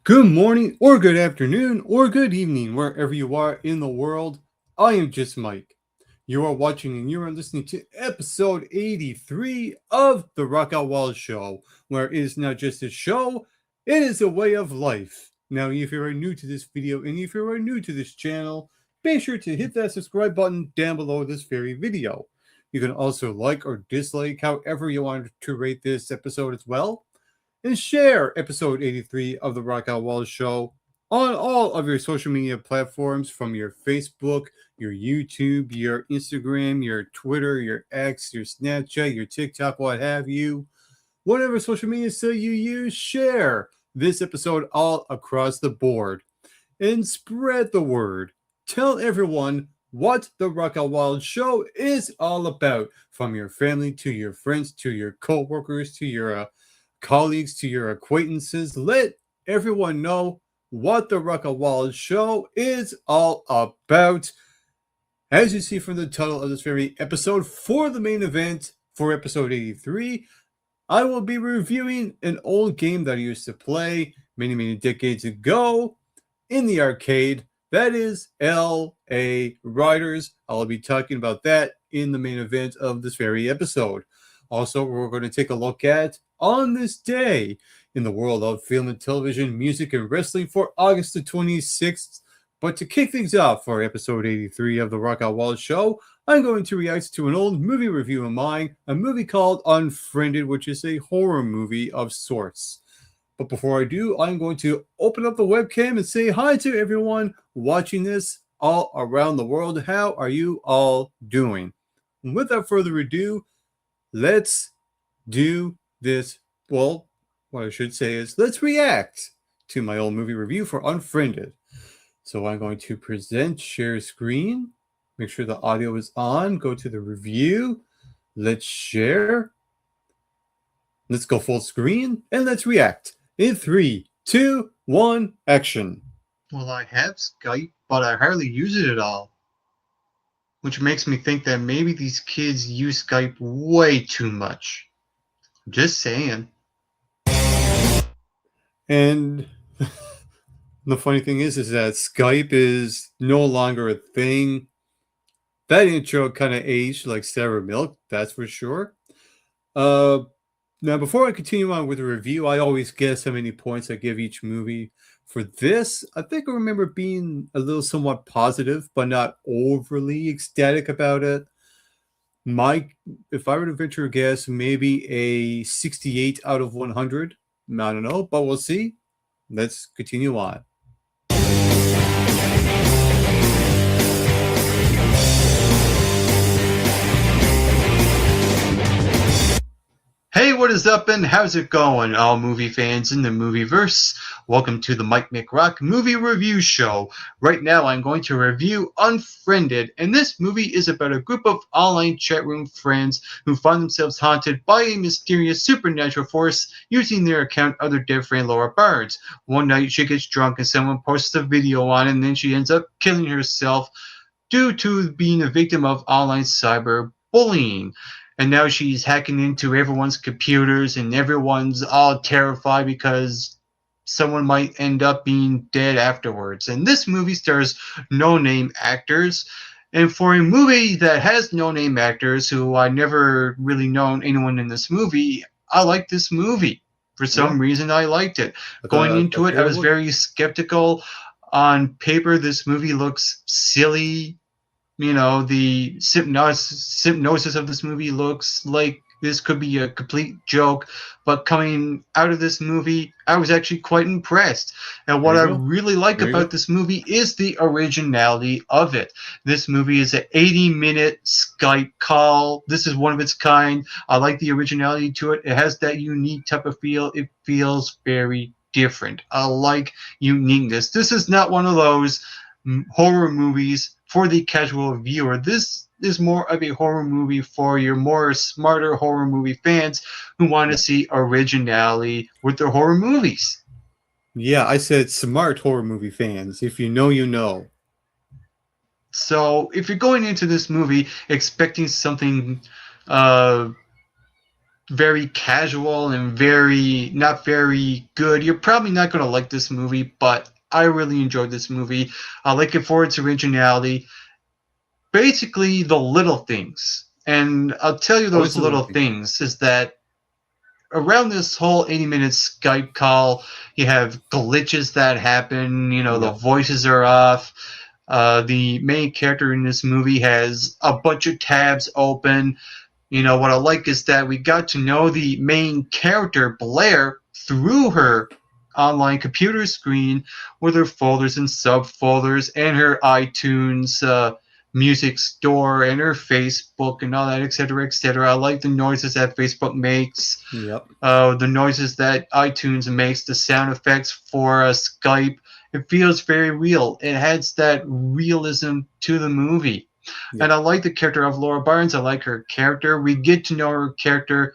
Good morning, or good afternoon, or good evening, wherever you are in the world. I am just Mike. You are watching and you are listening to episode 83 of the Rock Out Wild Show, where it is not just a show, it is a way of life. Now, if you are new to this video and if you are new to this channel, be sure to hit that subscribe button down below this very video. You can also like or dislike however you want to rate this episode as well, and share episode 83 of the Rock Out Wall Show on all of your social media platforms, from your Facebook, your YouTube, your Instagram, your Twitter, your X, your Snapchat, your TikTok, what have you. Whatever social media site you use, share this episode all across the board and spread the word. Tell everyone what the Rock Out Wild Show is all about, from your family to your friends to your co-workers to your colleagues to your acquaintances. Let everyone know what the Rock Out Wild Show is all about. As you see from the title of this very episode, for the main event for episode 83, I will be reviewing an old game that I used to play many decades ago in the arcade. That is L.A. Riders. I'll be talking about that in the main event of this very episode. Also, we're going to take a look at On This Day in the world of film and television, music, and wrestling for August the 26th. But to kick things off for episode 83 of the Rock Out Wild Show, I'm going to react to an old movie review of mine, a movie called Unfriended, which is a horror movie of sorts. But before I do, I'm going to open up the webcam and say hi to everyone watching this all around the world. How are you all doing? And without further ado, let's do this. Well, what I should say is let's react to my old movie review for Unfriended. So I'm going to present, share screen, make sure the audio is on, go to the review, let's share, let's go full screen, and let's react in 3, 2, 1, action. Well, I have Skype, but I hardly use it at all. Which makes me think that maybe these kids use Skype way too much. Just saying. And the funny thing is that Skype is no longer a thing. That intro kind of aged like sour milk, that's for sure. Now, before I continue on with the review, I always guess how many points I give each movie. For this, I think I remember being a little somewhat positive, but not overly ecstatic about it. If I were to venture a guess, maybe a 68 out of 100. I don't know, but we'll see. Let's continue on. Hey, what is up and how's it going, all movie fans in the movieverse? Welcome to the Mike McRock Movie Review Show. Right now I'm going to review Unfriended, and this movie is about a group of online chat room friends who find themselves haunted by a mysterious supernatural force using their account of their dead friend Laura Barnes. One night she gets drunk and someone posts a video on it, and then she ends up killing herself due to being a victim of online cyber bullying. And now she's hacking into everyone's computers, and everyone's all terrified because someone might end up being dead afterwards. And this movie stars no-name actors. And for a movie that has no-name actors, who I never really known anyone in this movie, I like this movie. For Yeah, some reason, I liked it. I Going thought I into it, I figured it was would. very skeptical. On paper, this movie looks silly. The hypnosis of this movie looks like this could be a complete joke, but coming out of this movie, I was actually quite impressed. And There what you I go. really like There you about go. this movie is the originality of it. This movie is an 80-minute Skype call. This is one of its kind. I like the originality to it. It has that unique type of feel. It feels very different. I like uniqueness. This is not one of those horror movies for the casual viewer. This is more of a horror movie for your more smarter horror movie fans who want to Yeah. see originality with their horror movies. Yeah, I said smart horror movie fans. If you know, you know. So if you're going into this movie expecting something uh, very casual and very not very good. You're probably not going to like this movie, but I really enjoyed this movie. I like it for its originality. Basically, the little things. And I'll tell you Always those a little little thing. things is that around this whole 80-minute Skype call, you have glitches that happen. You know, the Yep. voices are off. The main character in this movie has a bunch of tabs open. You know, what I like is that we got to know the main character, Blair, through her online computer screen with her folders and subfolders and her iTunes music store and her Facebook and all that, etc., etc. I like the noises that Facebook makes, Yep. the noises that iTunes makes, the sound effects for Skype. It feels very real. It adds that realism to the movie. And Yep. I like the character of Laura Barnes. I like her character. We get to know her character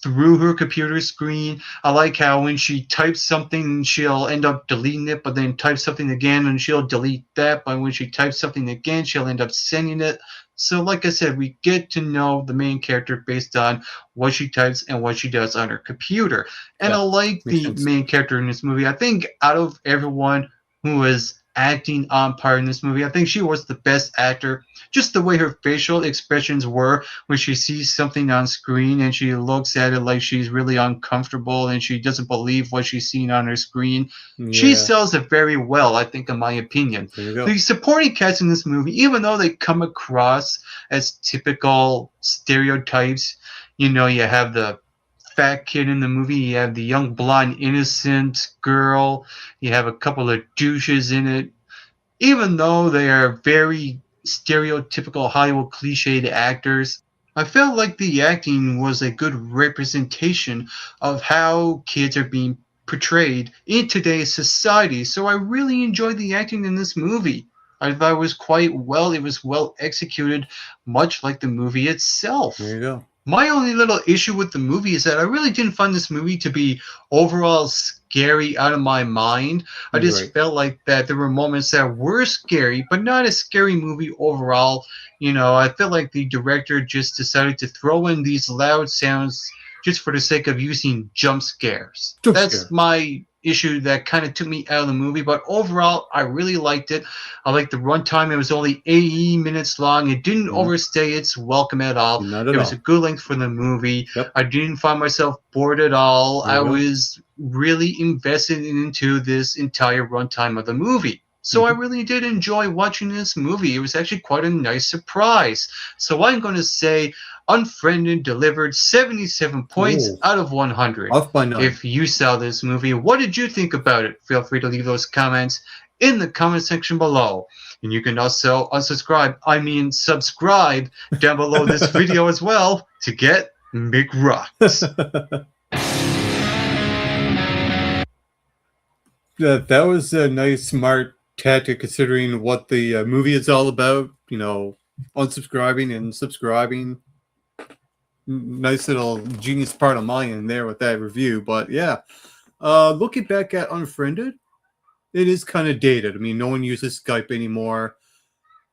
through her computer screen. I like how when she types something, she'll end up deleting it, but then type something again and she'll delete that. But when she types something again, she'll end up sending it. So, like I said, we get to know the main character based on what she types and what she does on her computer. And I Yep. like Makes the sense. main character in this movie. I think out of everyone who was acting on part in this movie, I think she was the best actor. Just the way her facial expressions were when she sees something on screen and she looks at it like she's really uncomfortable and she doesn't believe what she's seeing on her screen. She Yeah. sells it very well, I think, in my opinion. There you The go. supporting cast in this movie, even though they come across as typical stereotypes, you know, you have the fat kid in the movie, you have the young blonde innocent girl, you have a couple of douches in it, even though they are very stereotypical Hollywood cliched actors, I felt like the acting was a good representation of how kids are being portrayed in today's society. So I really enjoyed the acting in this movie. I thought it was quite well. It was well executed, much like the movie There itself. you go. My only little issue with the movie is that I really didn't find this movie to be overall scary out of my mind. I just Right. felt like that there were moments that were scary, but not a scary movie overall. You know, I feel like the director just decided to throw in these loud sounds just for the sake of using jump scares. Jump That's scare. my issue that kind of took me out of the movie, but overall, I really liked it. I liked the runtime. It was only 80 minutes long. It didn't Yep. overstay its welcome at all. Not It at was a all. good length for the movie. Yep. I didn't find myself bored at all. There I you go. was really invested into this entire runtime of the movie. So I Hmm. really did enjoy watching this movie. It was actually quite a nice surprise. So I'm going to say Unfriended delivered 77 points Oh, out of 100. off by none. If you saw this movie, what did you think about it? Feel free to leave those comments in the comment section below. And you can also subscribe down below this video as well to get McRocks. That was a nice, smart tactic considering what the movie is all about. You know, unsubscribing and subscribing. Nice little genius part of mine in there with that review. But yeah, looking back at Unfriended, it is kind of dated. I mean, no one uses Skype anymore.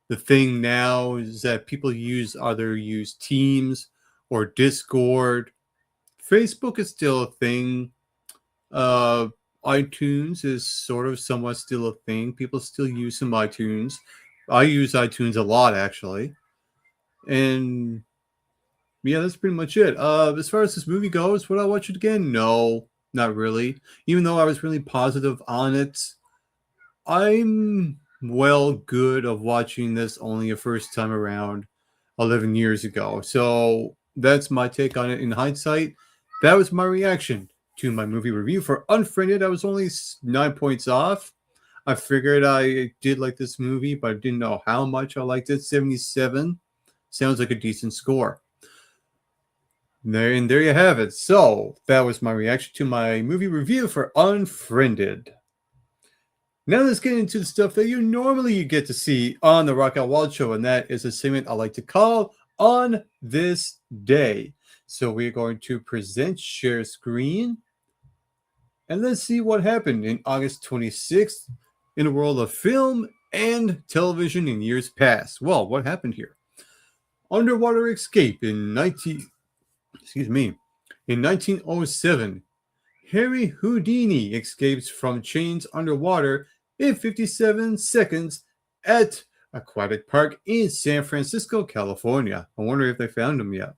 The thing now is that people either use Teams or Discord. Facebook is still a thing. Uh, iTunes is sort of somewhat still a thing. People still use some iTunes. I use iTunes a lot actually, and yeah, that's pretty much it. As far as this movie goes, would I watch it again? No, not really. Even though I was really positive on it, I'm well good of watching this only a first time around 11 years ago. So that's my take on it in hindsight. That was my reaction to my movie review for Unfriended. I was only 9 points off. I figured I did like this movie, but I didn't know how much I liked it. 77 sounds like a decent score. And there you have it. So that was my reaction to my movie review for Unfriended. Now let's get into the stuff that you normally get to see on the Rock Out Wild Show, and that is a segment I like to call On This Day. So we're going to present share screen, and let's see what happened in August 26th in the world of film and television in years past. Well, what happened here? Underwater Escape in 19 excuse me, In 1907, Harry Houdini escapes from chains underwater in 57 seconds at Aquatic Park in San Francisco, California. I wonder if they found him yet.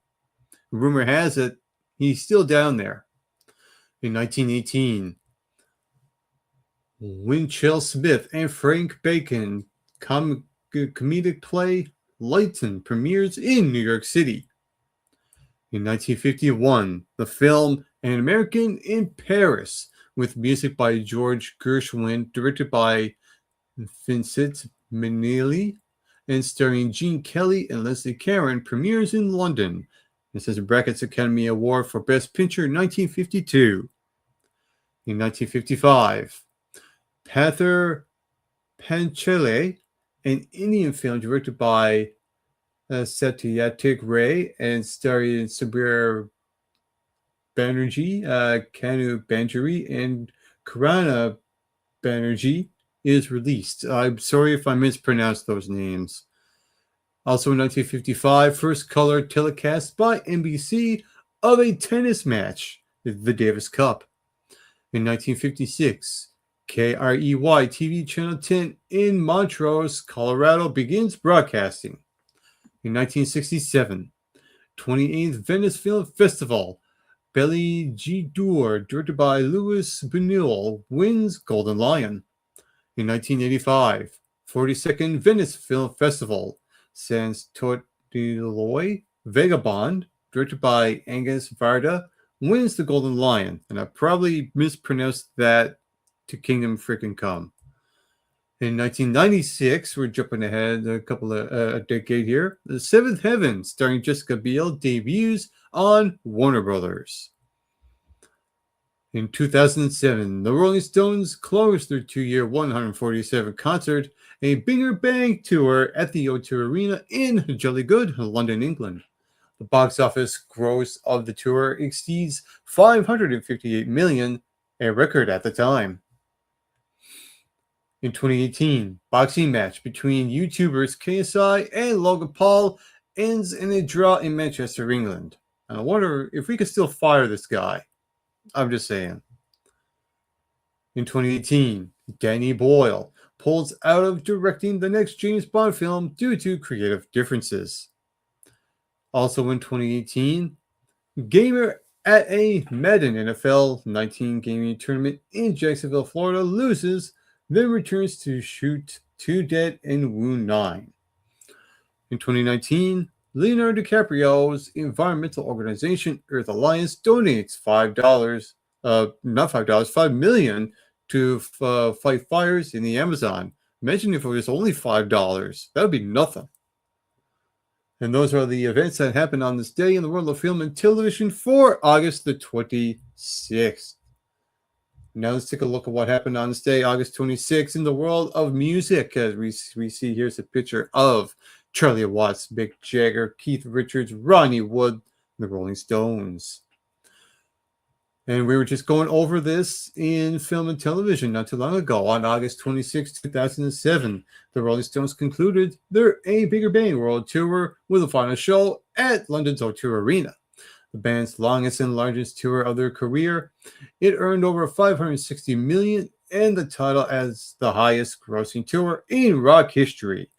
Rumor has it he's still down there. In 1918, Winchell Smith and Frank Bacon comedic play Lighten premieres in New York City. In 1951, the film An American in Paris, with music by George Gershwin, directed by Vincent Minnelli, and starring Gene Kelly and Leslie Caron, premieres in London. This is a Brackets Academy Award for Best Picture in 1952. In 1955, Pather Panchale, an Indian film directed by Satyajit Ray and starring Sabir Banerjee, Kanu Banjari, and Karana Banerjee, is released. I'm sorry if I mispronounced those names. Also in 1955, first color telecast by NBC of a tennis match, the Davis Cup. In 1956, KREY TV Channel 10 in Montrose, Colorado begins broadcasting. In 1967, 28th Venice Film Festival, Belle d'Or, directed by Louis Buñuel, wins Golden Lion. In 1985, 42nd Venice Film Festival, Sans Tortilloy, Vagabond, directed by Angus Varda, wins the Golden Lion. And I probably mispronounced that to Kingdom Freaking Come. In 1996, we're jumping ahead a decade here. The Seventh Heaven, starring Jessica Biel, debuts on Warner Brothers. In 2007, the Rolling Stones closed their 2-year 147 concert, a Bigger Bang tour at the O2 Arena in Jolly Good, London, England. The box office gross of the tour exceeds $558 million, a record at the time. In 2018, boxing match between YouTubers KSI and Logan Paul ends in a draw in Manchester, England. And I wonder if we could still fire this guy. I'm just saying. In 2018, Danny Boyle pulls out of directing the next James Bond film due to creative differences. Also in 2018, gamer at a Madden NFL 19 gaming tournament in Jacksonville, Florida loses, then returns to shoot 2 Dead and Wound 9. In 2019, Leonardo DiCaprio's environmental organization Earth Alliance donates $5 million to fight fires in the Amazon. Imagine if it was only $5. That would be nothing. And those are the events that happened on this day in the world of film and television for August the 26th. Now let's take a look at what happened on this day, August 26th, in the world of music. As we see, here's a picture of Charlie Watts, Mick Jagger, Keith Richards, Ronnie Wood, the Rolling Stones. And we were just going over this in film and television not too long ago. On August 26, 2007, the Rolling Stones concluded their A Bigger Bang World Tour with a final show at London's O2 Arena. The band's longest and largest tour of their career, it earned over $560 million and the title as the highest grossing tour in rock history.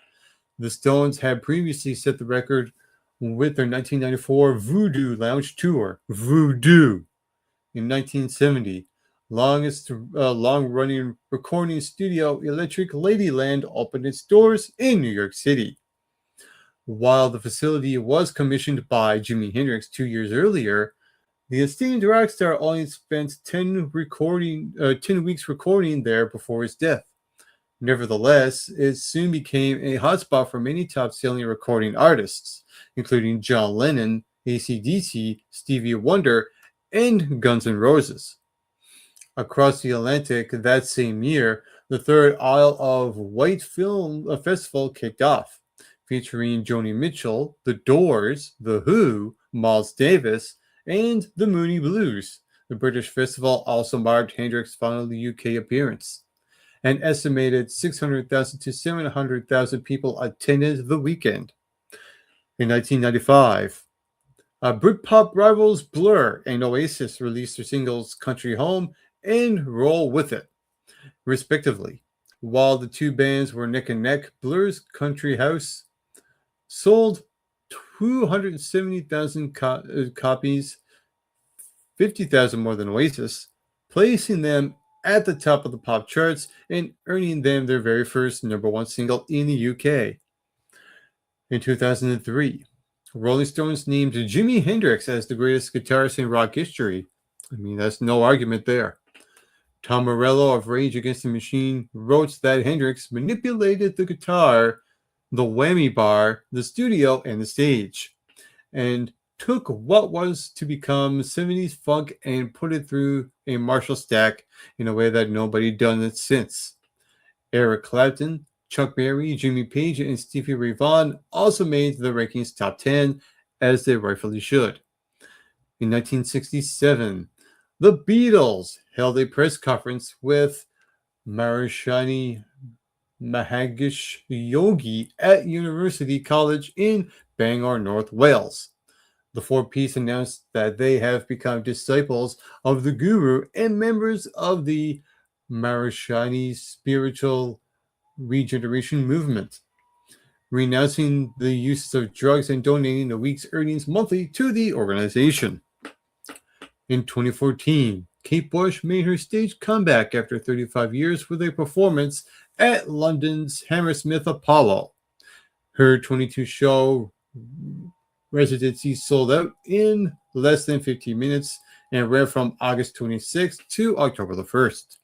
The Stones had previously set the record with their 1994 Voodoo Lounge Tour. Voodoo! In 1970, long-running recording studio Electric Ladyland opened its doors in New York City. While the facility was commissioned by Jimi Hendrix 2 years earlier, the esteemed rock star only spent 10 weeks recording there before his death. Nevertheless, it soon became a hotspot for many top-selling recording artists, including John Lennon, AC/DC, Stevie Wonder, and Guns N' Roses. Across the Atlantic that same year, the third Isle of Wight Film Festival kicked off, featuring Joni Mitchell, The Doors, The Who, Miles Davis, and the Moody Blues. The British festival also marked Hendrix's final UK appearance. An estimated 600,000 to 700,000 people attended the weekend. In 1995, Britpop rivals Blur and Oasis released their singles Country Home and Roll With It, respectively. While the two bands were neck and neck, Blur's Country House sold 270,000 copies, 50,000 more than Oasis, placing them at the top of the pop charts and earning them their very first number one single in the UK. In 2003, Rolling Stones named Jimi Hendrix as the greatest guitarist in rock history. I mean, that's no argument there. Tom Morello of Rage Against the Machine wrote that Hendrix manipulated the guitar, the whammy bar, the studio, and the stage, and took what was to become 70s funk and put it through a Marshall stack in a way that nobody done it since. Eric Clapton, Chuck Berry, Jimmy Page, and Stevie Ray Vaughan also made the rankings top 10, as they rightfully should. In 1967, the Beatles held a press conference with Maharishi Mahesh Yogi at University College in Bangor, North Wales. The four-piece announced that they have become disciples of the Guru and members of the Maharishi spiritual regeneration movement, renouncing the use of drugs and donating a week's earnings monthly to the organization. In 2014, Kate Bush made her stage comeback after 35 years with a performance at London's Hammersmith Apollo. Her 22-show residency sold out in less than 15 minutes and ran from August 26th to October the 1st.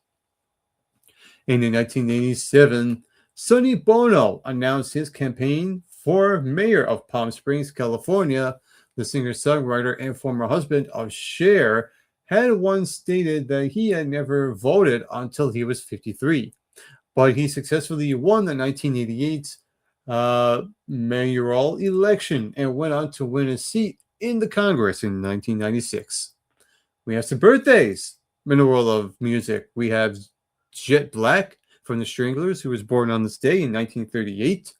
And in 1987, Sonny Bono announced his campaign for mayor of Palm Springs, California. The singer-songwriter and former husband of Cher had once stated that he had never voted until he was 53, but he successfully won the 1988 mayoral election and went on to win a seat in the Congress in 1996. We have some birthdays in the world of music. We have Jet Black from the Stranglers, who was born on this day in 1938.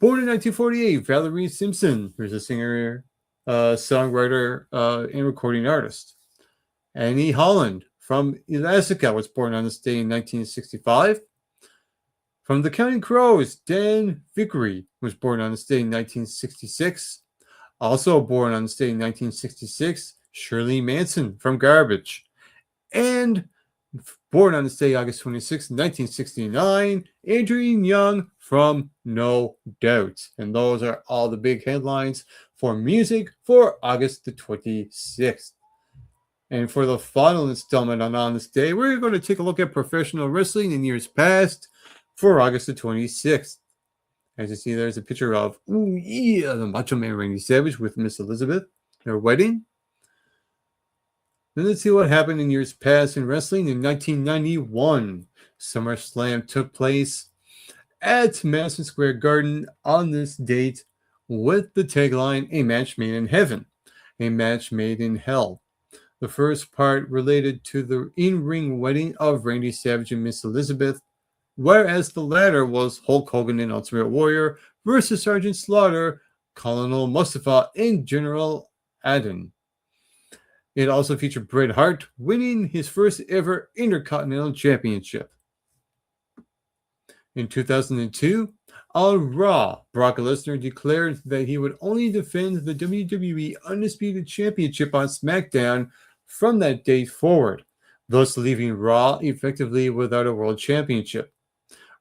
Born in 1948, Valerie Simpson, who's a singer, songwriter, and recording artist. Annie Holland from Elastica was born on this day in 1965. From the Counting Crows, Dan Vickery was born on this day in 1966. Also born on this day in 1966, Shirley Manson from Garbage. And born on this day, August 26, 1969, Adrian Young from No Doubt. And those are all the big headlines for music for August the 26th. And for the final installment on this day, we're going to take a look at professional wrestling in years past for August the 26th. As you see, there's a picture of, the Macho Man Randy Savage with Miss Elizabeth, their wedding. Then let's see what happened in years past in wrestling. In 1991, SummerSlam took place at Madison Square Garden on this date with the tagline, "A match made in heaven, a match made in hell." The first part related to the in-ring wedding of Randy Savage and Miss Elizabeth, whereas the latter was Hulk Hogan and Ultimate Warrior versus Sergeant Slaughter, Colonel Mustafa, and General Adon. It also featured Bret Hart winning his first ever Intercontinental Championship. In 2002, on Raw, Brock Lesnar declared that he would only defend the WWE Undisputed Championship on SmackDown from that date forward, thus leaving Raw effectively without a World Championship.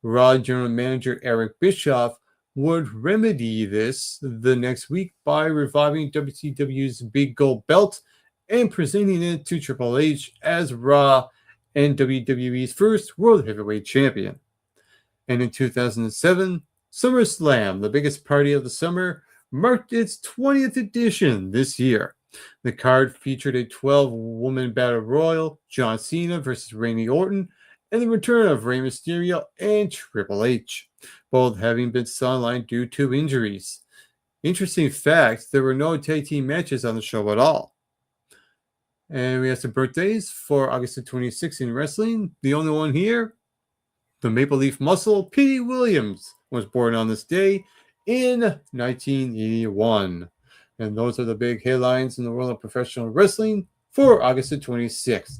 Raw General Manager Eric Bischoff would remedy this the next week by reviving WCW's Big Gold Belt and presenting it to Triple H as Raw and WWE's first World Heavyweight Champion. And in 2007, SummerSlam, the biggest party of the summer, marked its 20th edition this year. The card featured a 12-woman battle royal, John Cena versus Randy Orton, and the return of Rey Mysterio and Triple H, both having been sidelined due to injuries. Interesting fact, there were no tag team matches on the show at all. And we have some birthdays for August the 26th in wrestling. The only one here, the Maple Leaf Muscle, Petey Williams, was born on this day in 1981. And those are the big headlines in the world of professional wrestling for August the 26th.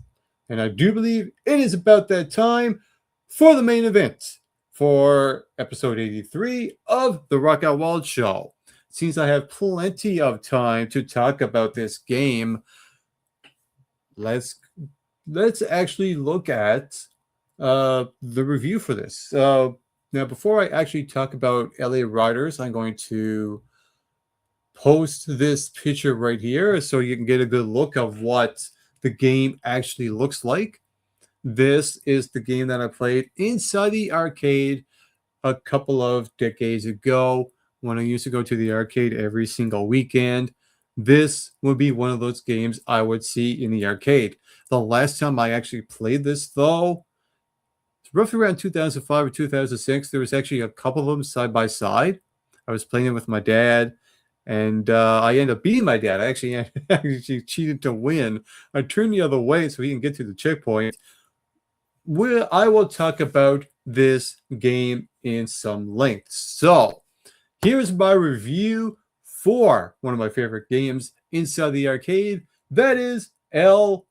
And I do believe it is about that time for the main event for episode 83 of the Rock Out Wild Show. Since I have plenty of time to talk about this game, let's actually look at the review for this. Now, before I actually talk about LA Riders, I'm going to post this picture right here so you can get a good look of what the game actually looks like. This is the game that I played inside the arcade a couple of decades ago when I used to go to the arcade every single weekend. This would be one of those games I would see in the arcade. The last time I actually played this, though, it's roughly around 2005 or 2006. There was actually a couple of them side by side. I was playing it with my dad, and I ended up beating my dad. I actually actually cheated to win. I turned the other way so he can get to the checkpoint. I will talk about this game in some length. So, here's my review for one of my favorite games inside the arcade. That is LA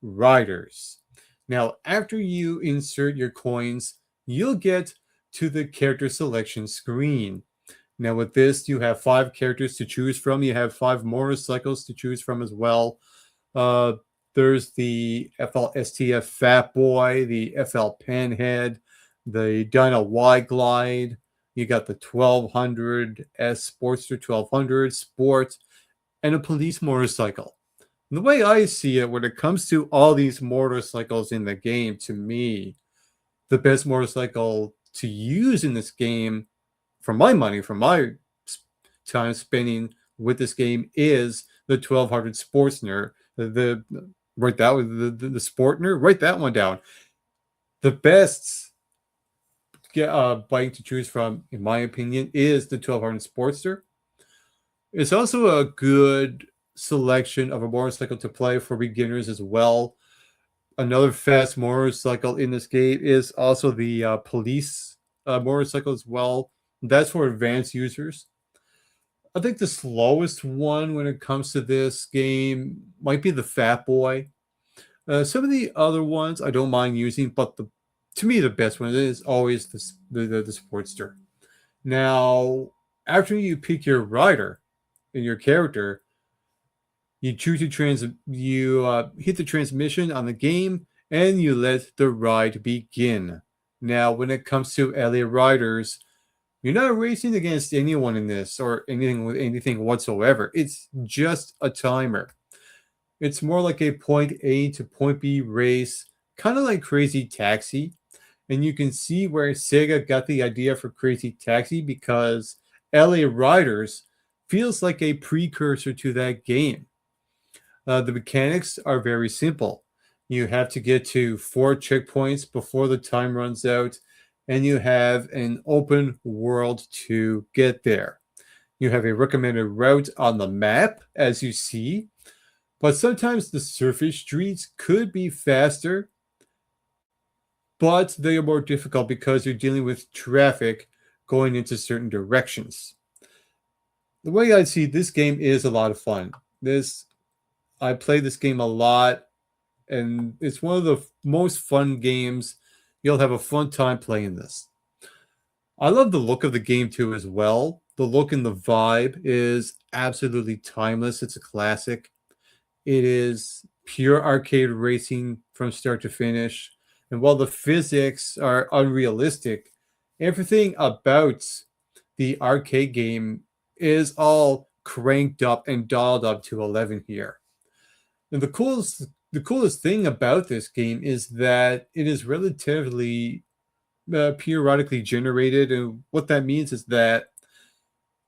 Riders. Now, after you insert your coins, you'll get to the character selection screen. Now, with this, you have 5 characters to choose from. You have 5 motorcycles to choose from as well. Uh, there's the FLSTF Fat Boy, the FL Penhead, the Dyna Y Glide. You got the 1200 S Sportster 1200 Sport, and a police motorcycle. And the way I see it, when it comes to all these motorcycles in the game, to me, the best motorcycle to use in this game, for my money, for my time spending with this game, is the 1200 Sportsner. The write that the Sportner. Write that one down. The best bike to choose from, in my opinion, is the 1200 Sportster. It's also a good selection of a motorcycle to play for beginners as well. Another fast motorcycle in this game is also the police motorcycle as well. That's for advanced users. I think the slowest one when it comes to this game might be the Fat Boy. Some of the other ones I don't mind using, but to me the best one is always the Sportster. Now, after you pick your rider and your character, you choose you hit the transmission on the game, and you let the ride begin. Now, when it comes to LA Riders, you're not racing against anyone in this or anything whatsoever. It's just a timer. It's more like a point A to point B race, kind of like Crazy Taxi. And you can see where Sega got the idea for Crazy Taxi, because LA Riders feels like a precursor to that game. The mechanics are very simple. You have to get to 4 checkpoints before the time runs out, and you have an open world to get there. You have a recommended route on the map, as you see, but sometimes the surface streets could be faster, but they are more difficult because you're dealing with traffic going into certain directions. The way I see this game is a lot of fun. I play this game a lot, and it's one of the most fun games. You'll have a fun time playing this. I love the look of the game too as well. The look and the vibe is absolutely timeless. It's a classic. It is pure arcade racing from start to finish. And while the physics are unrealistic, everything about the arcade game is all cranked up and dialed up to 11 here. And the coolest thing about this game is that it is relatively periodically generated, and what that means is that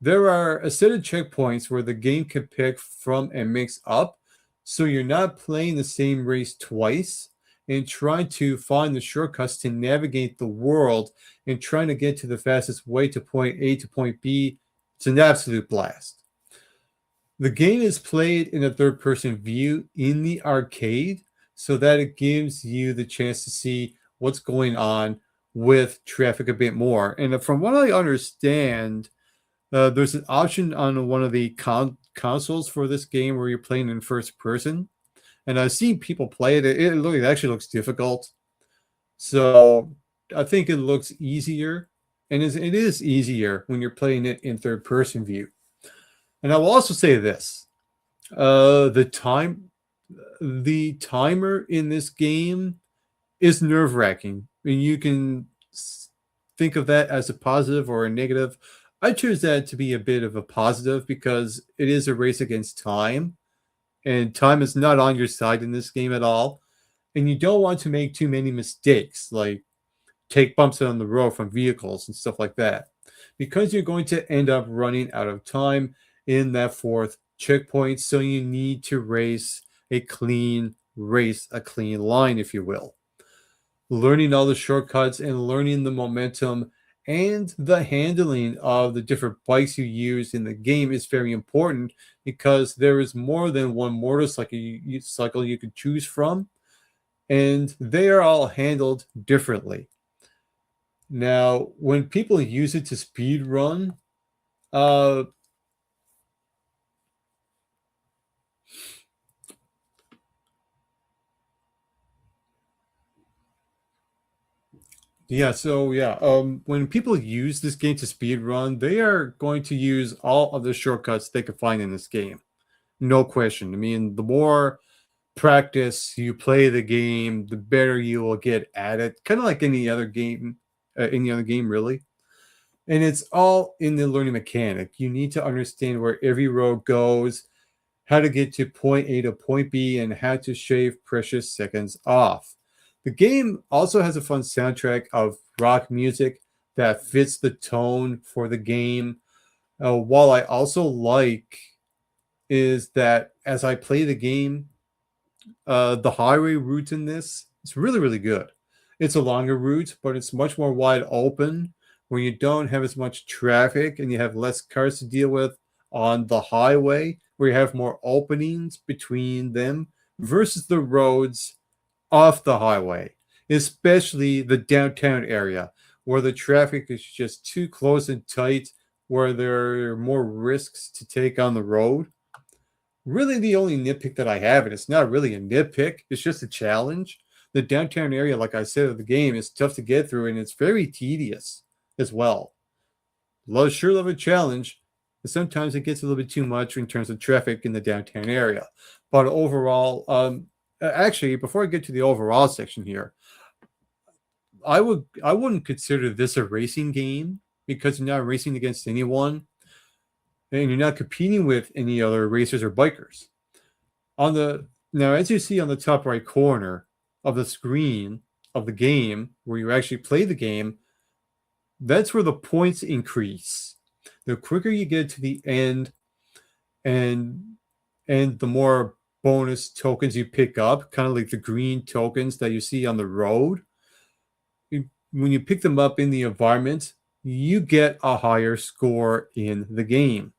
there are a set of checkpoints where the game can pick from and mix up, so you're not playing the same race twice and trying to find the shortcuts to navigate the world and trying to get to the fastest way to point A to point B. It's an absolute blast. The game is played in a third-person view in the arcade, so that it gives you the chance to see what's going on with traffic a bit more. And from what I understand, There's an option on one of the consoles for this game where you're playing in first person, and I've seen people play it. It actually looks difficult. So I think it looks easier, and it is easier when you're playing it in third person view. And I will also say this: the timer in this game is nerve wracking. I mean, you can think of that as a positive or a negative. I choose that to be a bit of a positive because it is a race against time, and time is not on your side in this game at all. And you don't want to make too many mistakes, like take bumps on the road from vehicles and stuff like that, because you're going to end up running out of time in that fourth checkpoint. So you need to race a clean line, if you will. Learning all the shortcuts and learning the momentum and the handling of the different bikes you use in the game is very important because there is more than one motorcycle you could choose from, and they are all handled differently. Now, when people use it to speed run, uh, when people use this game to speed run, they are going to use all of the shortcuts they can find in this game. No question. I mean, the more practice you play the game, the better you will get at it. Kind of like any other game, really. And it's all in the learning mechanic. You need to understand where every road goes, how to get to point A to point B, and how to shave precious seconds off. The game also has a fun soundtrack of rock music that fits the tone for the game. While I also like is that as I play the game, the highway route in this is really, really good. It's a longer route, but it's much more wide open where you don't have as much traffic and you have less cars to deal with on the highway, where you have more openings between them versus the roads off the highway, especially the downtown area where the traffic is just too close and tight, where there are more risks to take on the road. Really, the only nitpick that I have, and it's not really a nitpick, it's just a challenge. The downtown area, like I said, of the game is tough to get through, and it's very tedious as well. Sure love a challenge, but sometimes it gets a little bit too much in terms of traffic in the downtown area. But overall, actually, before I get to the overall section here, I wouldn't consider this a racing game because you're not racing against anyone and you're not competing with any other racers or bikers. Now, as you see on the top right corner of the screen of the game, where you actually play the game, that's where the points increase. The quicker you get to the end, and the more bonus tokens you pick up, kind of like the green tokens that you see on the road. When you pick them up in the environment, you get a higher score in the game.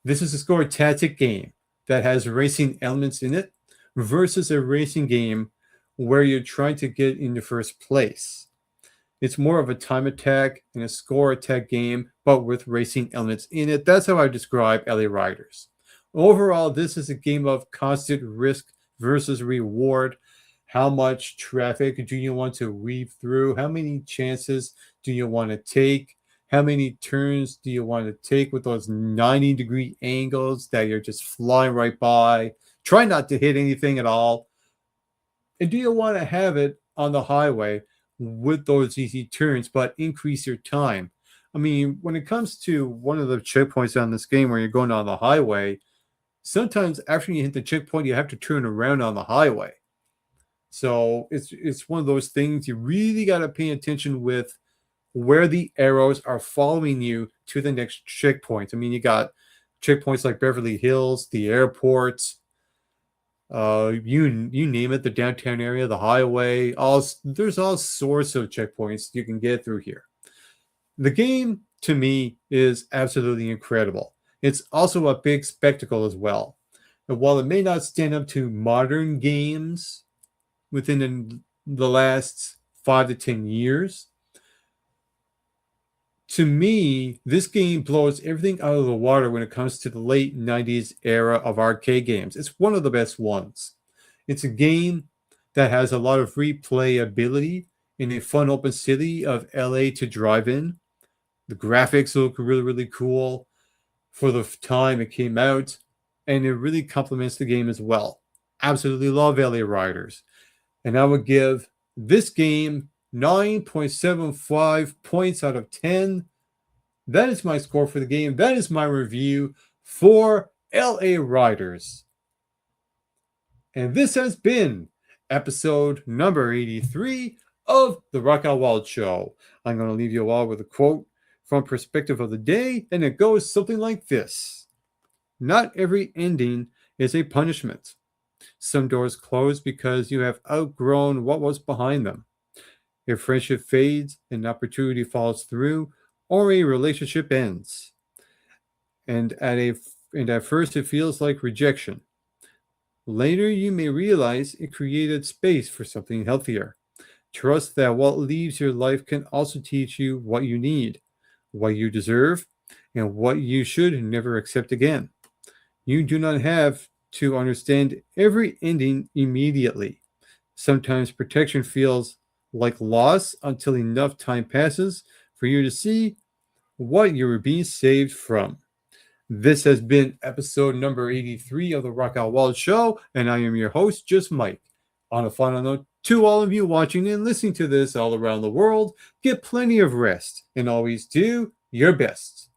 This is a score tactic game that has racing elements in it versus a racing game where you're trying to get into first place. It's more of a time attack and a score attack game, but with racing elements in it. That's how I describe LA Riders. Overall, this is a game of constant risk versus reward. How much traffic do you want to weave through? How many chances do you want to take? How many turns do you want to take with those 90-degree angles that you're just flying right by? Try not to hit anything at all. And do you want to have it on the highway with those easy turns, but increase your time? I mean, when it comes to one of the checkpoints on this game where you're going on the highway, sometimes after you hit the checkpoint, you have to turn around on the highway. So it's one of those things you really got to pay attention with where the arrows are following you to the next checkpoint. I mean, you got checkpoints like Beverly Hills, the airport, you name it, the downtown area, the highway. There's all sorts of checkpoints you can get through here. The game, to me, is absolutely incredible. It's also a big spectacle as well. And while it may not stand up to modern games within the last 5 to 10 years, To me, this game blows everything out of the water when it comes to the late 90s era of arcade games. It's one of the best ones. It's a game that has a lot of replayability in a fun open city of LA to drive in. The graphics look really, really cool for the time it came out, and it really complements the game as well. Absolutely love LA Riders. And I would give this game 9.75 points out of 10. That is my score for the game. That is my review for LA Riders. And this has been episode number 83 of the Rock Out Wild Show. I'm going to leave you all with a quote from Perspective of the Day, and it goes something like this. Not every ending is a punishment. Some doors close because you have outgrown what was behind them. If friendship fades, an opportunity falls through, or a relationship ends. And at first it feels like rejection. Later you may realize it created space for something healthier. Trust that what leaves your life can also teach you what you need, what you deserve, and what you should never accept again. You do not have to understand every ending immediately. Sometimes protection feels like loss until enough time passes for you to see what you were being saved from. This has been episode number 83 of the Rock Out Wild Show, and I am your host, Just Mike. On a final note, to all of you watching and listening to this all around the world, get plenty of rest and always do your best.